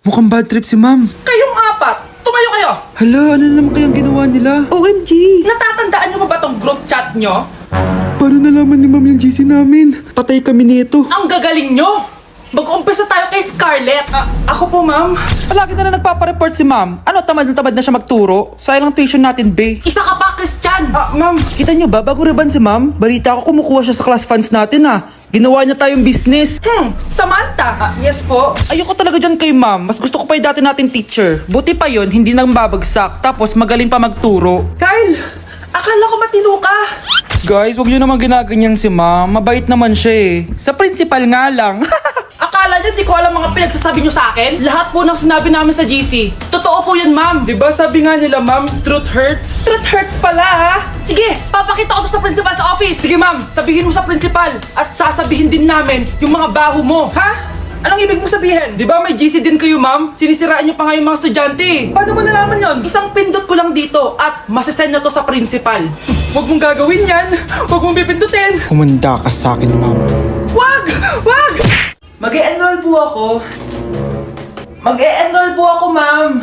Mukhang bad trip si ma'am. Kayong apat, tumayo kayo! Hala, ano na naman kayang ginawa nila? OMG! Natatandaan nyo ba tong group chat nyo? Paano nalaman ni ma'am yung GC namin? Patay kami nito. Ang gagaling nyo! Mag-umpisa tayo kay Scarlett. Ako po, ma'am. Palagi na nagpapareport si ma'am. Ano, tamad na siya magturo? Sayang lang tuition natin, be. Isa ka pa, Christian! Ma'am, kita niyo ba, bago riban si ma'am, balita ko kumukuha siya sa class funds natin, Ginawa niya tayong business. Samantha! Yes po. Ayoko talaga dyan kay ma'am. Mas gusto ko pa yung dati natin teacher. Buti pa yon, hindi nang babagsak. Tapos magaling pa magturo. Kyle! Akala ko matino ka! Guys, huwag niyo naman ginaganyan si ma'am. Mabait naman siya eh. Sa principal nga lang. Akala niyo di ko alam mga pinagsasabi niyo sa akin? Lahat po ng sinabi namin sa GC. Totoo po yan, ma'am. Diba sabi nga nila ma'am, truth hurts? Truth hurts pala, ha? Sige, papakita ko to sa principal sa office. Sige ma'am, sabihin mo sa principal. At sasabihin din namin yung mga baho mo. Ha? Anong ibig mo sabihin? Di ba may GC din kayo, ma'am? Sinisiraan niyo pa nga yung mga estudyante. Paano mo nalaman yon? Isang pindot ko lang dito at masasend na to sa principal. Huwag mong gagawin yan. Huwag mong pipindutin. Humanda ka sa akin, ma'am. Wag! Wag! Mag-e-enroll po ako. Mag-e-enroll po ako, ma'am.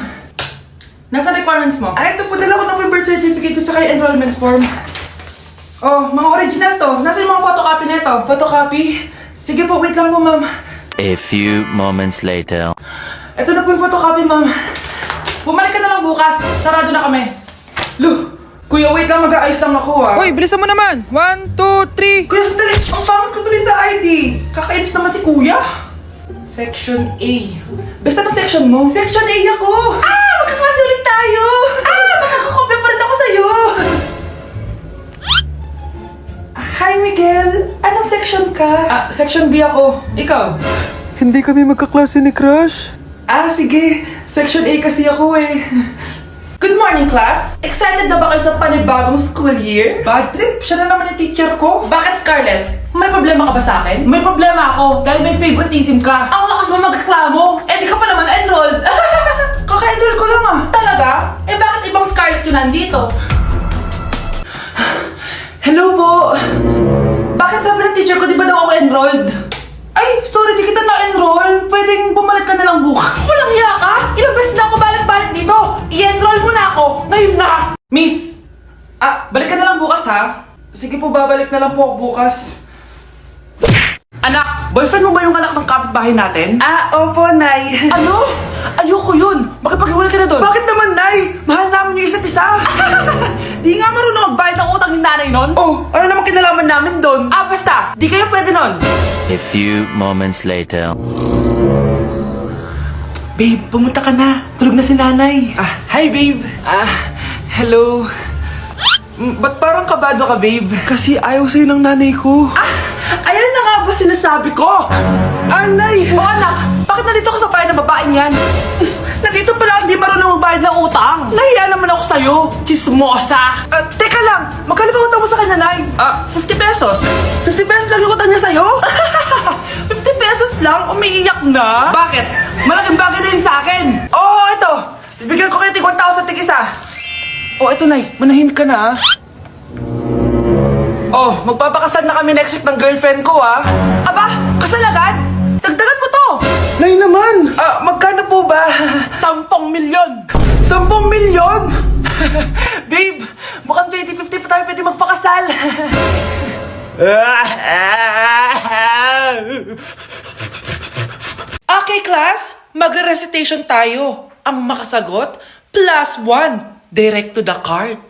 Nasa requirements mo? Ito po, dala ko ng birth certificate ko tsaka yung enrollment form. Oh, mga original to. Nasa yung mga photocopy nito? Photocopy? Sige po, wait lang po, ma'am. A few moments later. Ito na po yung photocopy, ma'am. Bumalik ka na lang bukas. Sarado na kami. Lo, kuya, wait lang, mag-aayos lang ako, Uy, bilisan mo naman! 1, 2, 3! Kuya, sandali. Ang pangit ko tuloy sa ID. Kakainis naman si kuya. Section A. Basta ng section mo. Section A ako! Magkaklase ulit tayo. Makakakopya pa rin ako sa'yo! Hi, Miguel. Anong section ka? Section B ako. Ikaw? Hindi kami magkaklase ni Crush. Sige. Section A kasi ako eh. Good morning, class! Excited na ba kayo sa panibagong school year? Bad trip. Siya na naman yung teacher ko. Bakit, Scarlett? May problema ka ba sa akin? May problema ako dahil may favoritism ka. Ang lakas mo magreklamo. Eh, di ka pa naman enrolled. Kaka-enroll ko lang Talaga? Eh, bakit ibang Scarlett yun nandito? Hello po. Bakit sabi ng teacher ko di ba daw ako enrolled? Ay, sorry, di kita na-enroll. Pwedeng bumalik ka na lang bukas. Walang hiya ka? Ilang beses na ako balik-balik dito. I-enroll mo na ako. Ngayon na. Miss! Balik ka na lang bukas ha? Sige po, babalik na lang po ako bukas. Anak, boyfriend mo ba yung anak ng kapitbahay natin? Opo, Nay. Ano? Ayoko yun. Makipag-iwalay ka na doon. Bakit naman, Nay? Mahal namin yung isa't isa. Di nga marunong magbayad ng utang yung nanay nun? Oh, ano naman kinalaman namin doon? Basta. Di kayo pwede nun. A few moments later. Babe, pumunta ka na. Tulog na si nanay. Hi, babe. Hello. Ba't parang kabado ka, babe? Kasi ayaw sa'yo ng nanay ko. Ayan na nga ba sinasabi ko? Nay! O anak, bakit nandito ka sa bahay ng babaeng yan? Nandito pala hindi marunong magbayad ng utang. Nahiya naman ako sa'yo, chismosa. Teka lang, magkano ba utang mo sa kanya, Nay? 50 pesos. 50 pesos lang yung utang niya sa'yo? 50 pesos lang? Umiiyak na? Bakit? Malaking bagay na yun sa akin. Ito. Bibigyan ko kayo tig 1,000 tig isa. Ito, Nay. Manahimik ka na, magpapakasal na kami next week ng girlfriend ko, Aba, kasal agad? Dagdagan mo to. Nay naman! Magkano po ba? 10 milyon. 10 milyon? Babe, mukhang 2050 pa tayo pwede magpakasal. Okay, class. Magre-recitation tayo. Ang makasagot, +1. Direct to the card.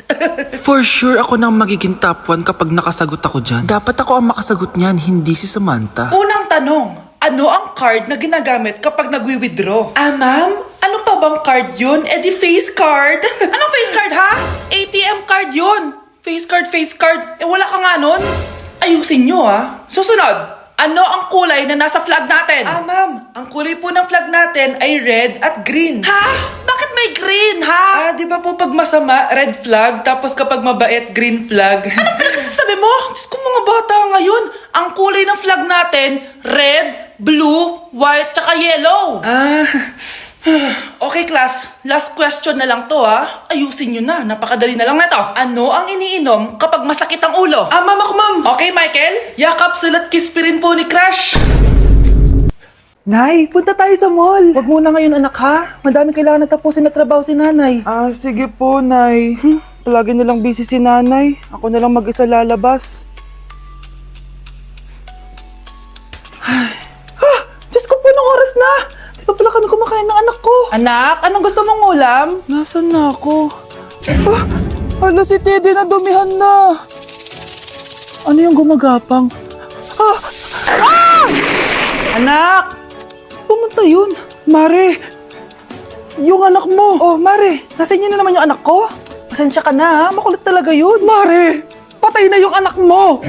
For sure ako nang magiging top 1 kapag nakasagot ako dyan. Dapat ako ang makasagot niyan, hindi si Samantha. Unang tanong, ano ang card na ginagamit kapag nagwi-withdraw? Ma'am? Ano pa bang card yun? Di face card. Anong face card, ha? ATM card yun. Face card, face card. Wala ka nga nun? Ayusin nyo, Susunod, ano ang kulay na nasa flag natin? Ma'am, ang kulay po ng flag natin ay red at green. Ha? Bakit may green, ha? Di ba po pag masama, red flag, tapos kapag mabait, green flag? Anong pinagsasabi mo? Diyos ko, mga bata ngayon, ang kulay ng flag natin, red, blue, white, tsaka yellow. Okay, class. Last question na lang to, Ayusin nyo na. Napakadali na lang na to. Ano ang iniinom kapag masakit ang ulo? Ma'am ako, ma'am. Okay, Michael? Yakap, sulat, kiss pa rin po ni Crush. Nay, punta tayo sa mall. Wag muna ngayon, anak, ha? Madami kailangan na tapusin na trabaho si nanay. Sige po, Nay. Palagi nilang busy si Nanay. Ako na lang mag-isa lalabas. Diyos ko po, anong oras na? Di ba pala kami kumakain ng anak ko? Anak, anong gusto mong ulam? Nasaan na ako? Hala, si Teddy na dumihan na. Ano yung gumagapang? Anak! Pumunta yun. Mare, yung anak mo. Oh, Mare, nasa inyo na naman yung anak ko? Pasensya ka na, ha? Makulit talaga yun. Mare, patay na yung anak mo.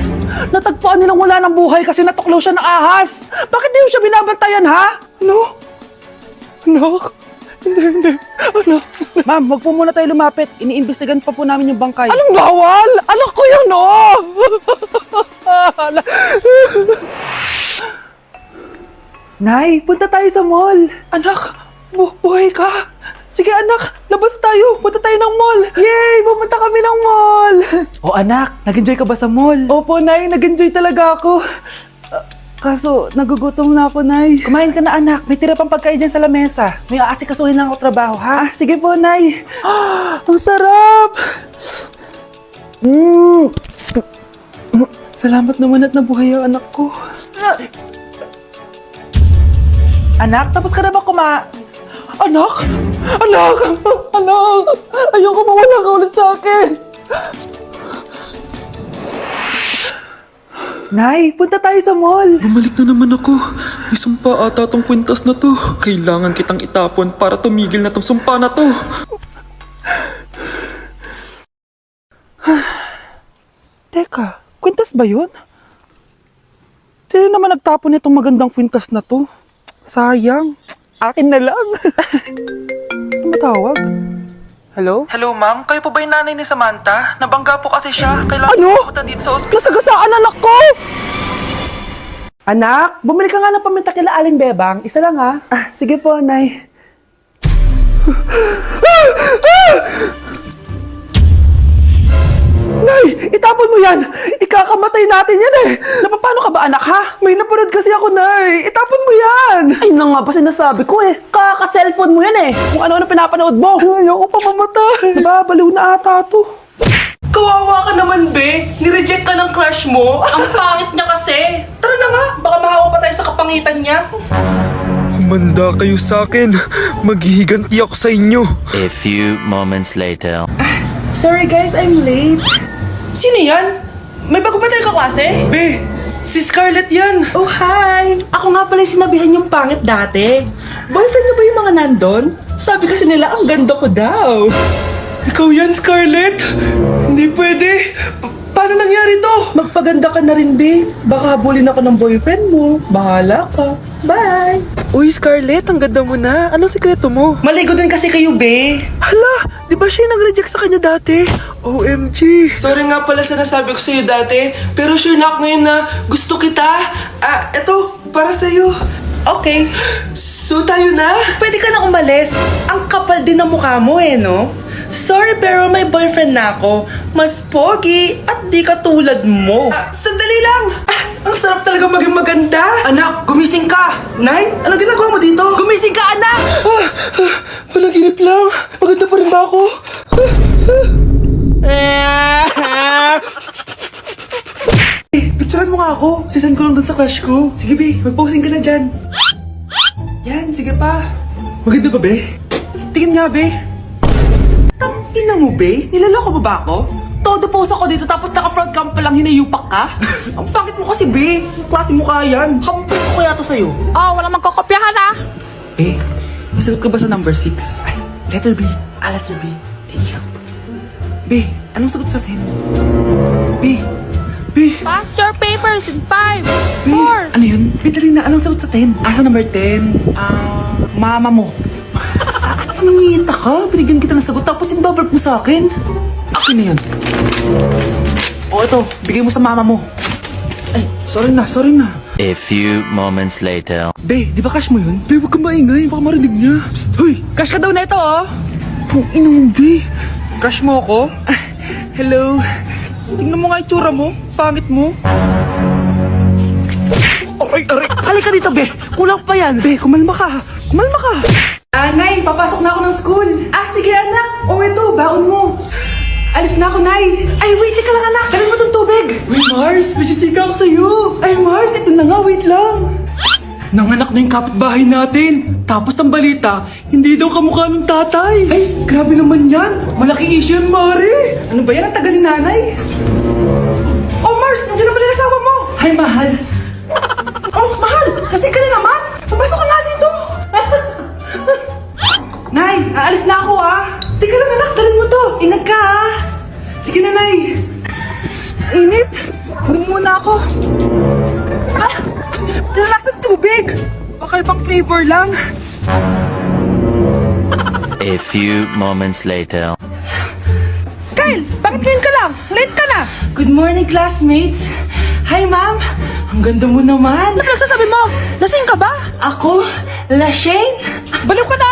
Natagpuan nilang wala ng buhay kasi natuklaw siya ng ahas. Bakit di mo siya binabantayan, ha? Ano? Anak? Hindi. Anak. Ma'am, wag po muna tayo lumapit. Iniimbestigan pa po namin yung bangkay. Anong bawal? Anak ko yun, oh! Nay, punta tayo sa mall. Anak, buhay ka. Sige anak, labas tayo. Punta tayo ng mall. Yay! Pumunta kami ng mall. Oh anak, nag-enjoy ka ba sa mall? Opo, Nay. Nag-enjoy talaga ako. Kaso, nagugutom na ako, Nay. Kumain ka na, anak. May tira pang pagkain dyan sa lamesa. May aasikasuhin lang ako trabaho, ha? Sige po, Nay. Ang sarap! Salamat naman at nabuhay ang anak ko. Anak, tapos ka na ba Anak! Anak! Anak! Ayoko mawala ka ulit sa akin! Nay, punta tayo sa mall! Bumalik na naman ako. May sumpa ata tong kwintas na to. Kailangan kitang itapon para tumigil na tong sumpa na to. Teka, kwintas ba yun? Sino naman nagtapon itong magandang kwintas na to? Sayang. Akin na lang. Tumatawag. Hello? Hello, ma'am. Kayo po ba yung nanay ni Samantha? Nabangga po kasi siya. Kailangan Ano? pumunta dito sa ospital. Nasagasaan anak ko! Anak, bumili ka nga ng paminta kila Aling Bebang. Isa lang ha. Sige po, Nay. Nay, itapon mo yan! Ikakamatay natin yan eh! Napapano ka ba anak ha? May napanood kasi ako, Nay. Itapon mo yan! Ay na nga ba sinasabi ko eh. Kaka-cellphone mo yan eh. Kung ano-ano pinapanood mo. Ayoko pa mamatay. Nababaliw na ata to. Kawawa ka naman, be. Nireject ka ng crush mo. Ang pangit niya kasi. Tara na nga, baka mahawa pa tayo sa kapangitan niya. Humanda kayo sa akin. Maghihiganti ako sa inyo. A few moments later. Sorry guys, I'm late. Sino yan? May bago ba tayong kaklase? Be, si Scarlett yan. Oh, hi. Ako nga pala yung sinabihan yung pangit dati. Boyfriend niyo ba yung mga nandun? Sabi kasi nila, ang ganda ko daw. Ikaw yan, Scarlett? Hindi pwede. Paano nangyari to? Magpaganda ka na rin, be. Baka habulin ako ng boyfriend mo. Bahala ka. Bye. Uy, Scarlett, ang ganda mo na. Anong sikreto mo? Maligo din kasi kayo, be. Hala, di ba siya yung nag-reject sa kanya dati? OMG. Sorry nga pala sa nasabi ko sa'yo dati, pero sure na ako ngayon na gusto kita. Eto, para sa'yo. Okay, so tayo na? Pwede ka na umalis. Ang kapal din ng mukha mo eh, no? Sorry pero may boyfriend na ako. Mas pogi at di katulad mo. Sandali lang! Ang sarap talaga maging maganda. Anak, gumising ka! Nay, anong ginagawa mo dito? Gumising ka, anak! Panaginip lang. Maganda pa rin ba ako? Picturean mo nga ako. Sisend ko lang dun sa crush ko. Sige, be. Mag-posing ka na dyan. Yan, sige pa. Maganda ba, be? Tingin nga, be. Tangina mo, be? Nilaloko mo ba ako? Todo pose ako dito tapos naka-front cam pa lang hinayupak ka? Ang pangit mo kasi, be. Klase mo kaya yan. Hampis ko kaya to sa'yo. Walang magkokopyahan ah. Be, masagot ka ba sa number 6? Ay, letter B. Letter B. Thank you. Be, anong sagot sa atin? Be, Pass your papers in 5, Be, 4. ano yun? Be, dali na. Anong sagot sa 10? Sa number 10? Mama mo. Nangingita ka? Binigyan kita ng sagot tapos ibabalik mo sa akin? Akin na yan. O ito, bigay mo sa mama mo. Ay, sorry na. A few moments later. Be, di ba crush mo yun? Be, huwag kang maingay. Baka marinig niya. Psst, hoy! Crush ka daw na ito, oh! Kung inong, Be. Crush mo ako? Hello? Tingnan mo nga itsura mo. Pangit mo. Oh, Aray, aray. Halika dito, be. Kulang pa yan. Be, kumalma ka. Kumalma ka. Nay, papasok na ako ng school. Sige anak. Ito, baon mo. Alis na ako, Nay. Ay, wait ka lang anak. Dalhin mo tong tubig. Uy, Mars, may chichika ako sa'yo. Ay, Mars, ito na nga, wait lang. Nanganak na yung kapitbahay natin. Tapos ang balita, hindi daw kamukha ng tatay. Ay, grabe naman yan. Malaking issue yan, Mari. Ano ba yan? Ang tagal ni nanay. Oh, Mars, nandiyan na pala yung asawa mo. Ay, mahal. Oh, mahal. Kasi ka na naman. Pumasok ka nga dito. Nay, aalis na ako Teka lang anak, dalhin mo to. Ingat ka Sige na, Nay. Init. Doon muna ako. Relax sa tubig. Baka ibang flavor lang. A few moments later. Kyle, bakit ngayon ka lang? Late ka na. Good morning, classmates. Hi, ma'am. Ang ganda mo naman. Ano nagsasabi mo? Lasing ka ba? Ako? Lasing? Baliw ka na